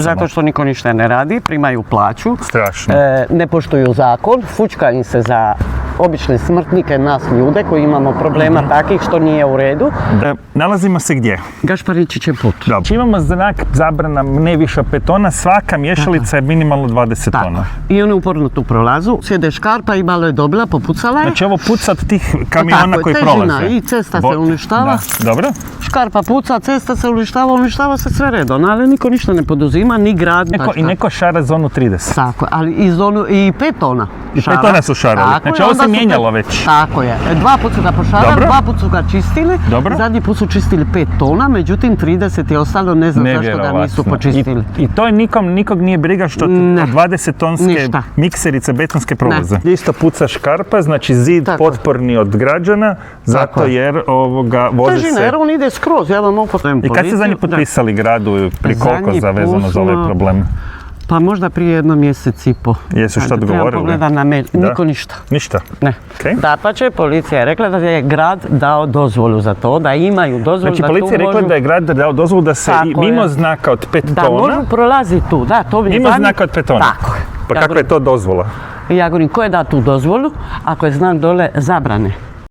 Zato što niko ništa ne radi, primaju plaću. Strašno. Ne poštuju zakon, fučka im se za obične smrtnike, nas ljude koji imamo problema takih što nije u redu. Nalazimo se gdje? Gašparičić je put. Dobro. Imamo znak zabrana ne više od 5 tona, svaka mješalica je minimalno 20 tona. I oni uporno tu prolazu, sjede škarpa i malo je dobila, popucala je. Znači ovo puca od tih kamiona koji prolaze. I cesta se uništava. Da. Dobro. Škarpa puca, cesta se uništava se sve redom, ali niko ništa ne poduzima, ni grad. I neko šara zonu 30. Tako, ali i zonu i 5 tona. I 5 tona su šarali. Znači ovo se mijenjalo već. Tako je. 2 puta su ga pošarali, 2 puta su ga čistili. Dobro. Zadnji put su čistili 5 tona, međutim 30 je ostalo, ne znam zašto ga nisu počistili. I to je nikog nije briga što 20 tonske mikserice betonske prolaze. Isto puca škarpa, znači zid potporni od građana, zato jer voze se... Težina, jer on ide skroz, ja vam mogu postavim policiju. I kad ste zadnji potpisali gradu pri Kokoza vezano za ovaj problem? Pa možda prije 1 mjesec i po. Jesu što odgovorili? Treba pogledati na mail. Niko ništa. Ništa? Ne. Okay. Dapače, policija je rekla da je grad dao dozvolu za to, da imaju dozvolu. Znači policija je rekla da je grad dao dozvolu da se mimo znaka od 5 tona... Da mogu prolaziti tu, da, to mi je... Mimo znaka od 5 tona? Tako je. Pa kakva je to dozvola? Ja govorim, ko je dao tu dozvolu ako je znak dole zabrane?